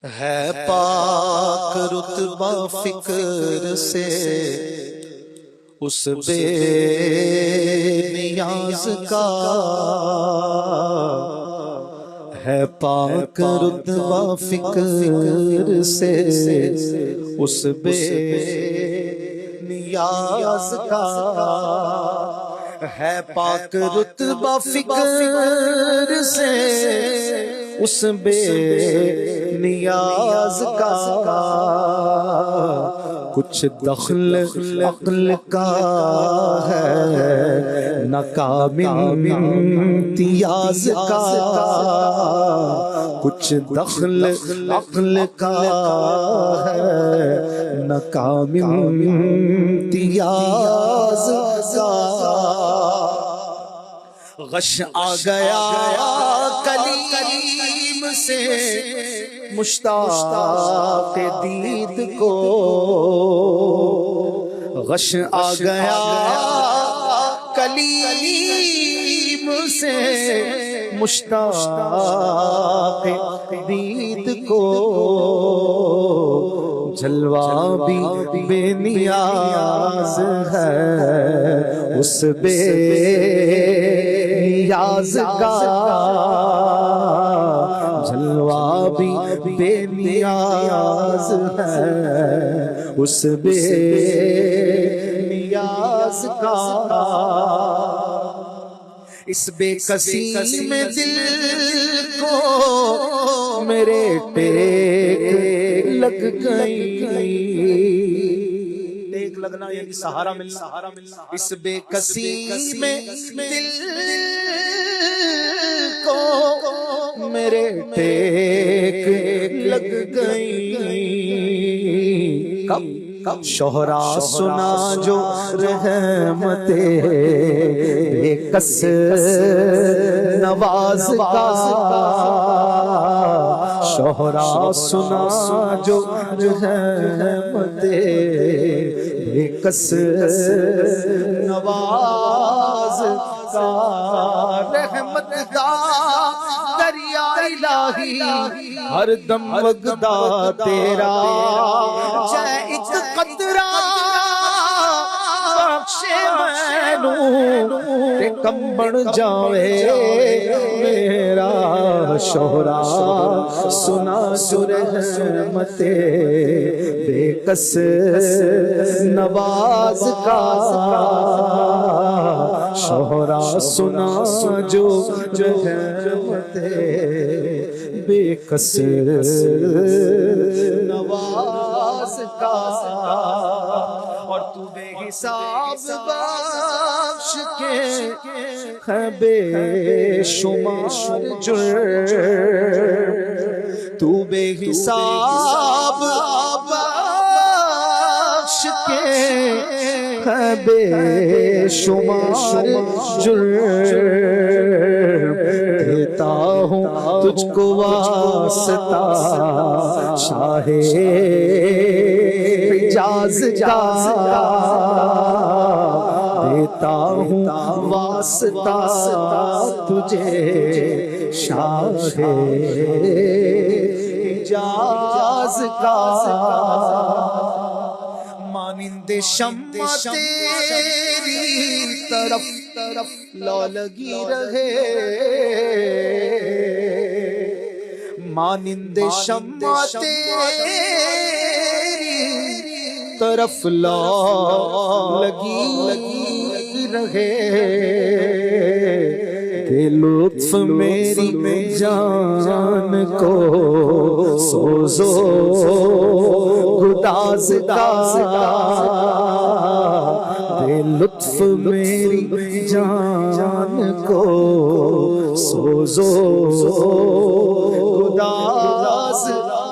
ہے پاک رتبہ فکر سے اس بے نیاز کا، ہے پاک رتبہ فکر سے اس بے نیاز کا، ہے پاک رتبہ فکر سے اس بے نیاز کا، کچھ دخل عقل کا ہے نہ کامل امتیاز کا، کچھ دخل عقل کا ہے نہ کامل امتیاز کا، غش آ گیا کلیم سے مشتاق دید کو، غش آ گیا کلیم سے مشتاق دید کو، جلوہ بھی بے نیاز ہے اس بے نیاز کا، جلوہ بھی بے نیاز ہے اس بے نیاز کا، اس بے کسی میں دل کو میرے ٹیک لگ گئی، ٹیک لگنا یعنی سہارا ملنا، اس بے کسی میں دل کو میرے ٹیک لگ گئی، کب شہرا سنا جو رحمت بے کس نواز کا، شہرا سنا جو رحمت بے کس نواز کا، رحمت کا دریا الہی ہر دم وگدا تیرا، جے ایک قطرہ بخشے مینوں تے کم بن جاوے میرا، شہرا سنا جو رحمت بے کس نواز کا، شہرا سنا جو رحمت بے کس نواز کا، اور تو بے حساب بخش کے ہے بے شمار جرم، تو بے حساب بخش کے ہے بے شمار جرم، دیتا ہوں تجھ کو واسطہ شاہ حجاز کا، دیتا ہوں واسطہ تجھے شاہ حجاز کا، مانند شمع تیری طرف لا لگی رہے، مانند شمع تیری طرف لا لگی رہے، کہ لطف میری جان کو سوزو گداز کا، کہ لطف میری جان کو سوزو گداز کا،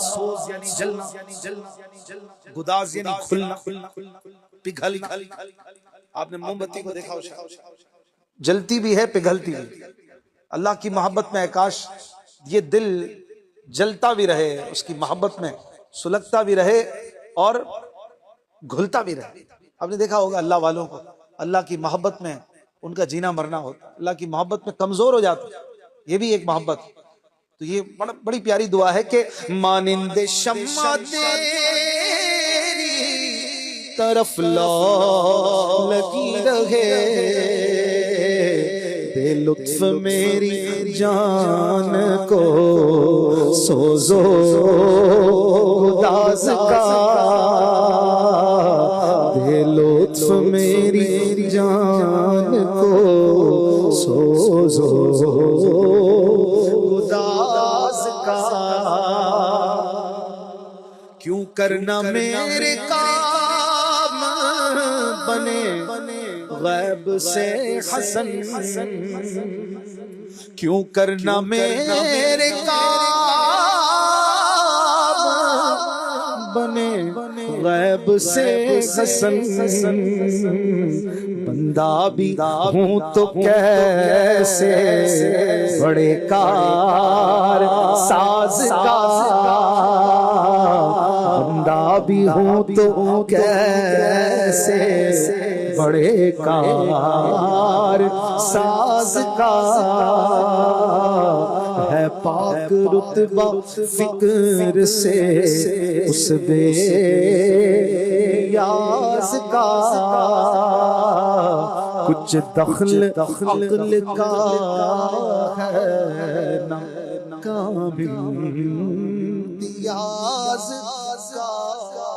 سوز یعنی جلنا، گداز یعنی کھلنا، پگھلنا، آپ نے موم بتی کو دیکھا ہو، جلتی بھی ہے پگھلتی بھی، اللہ کی محبت میں کاش یہ دل جلتا بھی رہے، اس کی محبت میں سلگتا بھی رہے اور گھلتا بھی رہے۔ آپ نے دیکھا ہوگا اللہ والوں کو اللہ کی محبت میں ان کا جینا مرنا ہوتا، اللہ کی محبت میں کمزور ہو جاتا، یہ بھی ایک محبت، تو یہ بڑی پیاری دعا ہے کہ مانند شمع تیری طرف لگی رہے، بے لطف میری جان کو سوزو گداز کا، بے لطف میری جان کو سوزو گداز کا، کیوں کرنا میرے کام بنے غیب سے حسن، کیوں کرنا میرے کام بنے غیب سے حسن، بندہ بھی ہوں تو کیسے بڑے کار ساز کا، بندہ بھی ہوں تو کیسے بڑے کار ساز کا، ہے پاک رتبہ فکر سے اس بے نیاز کا، کچھ دخل عقل کا ہے نہ کامل امتیاز کا۔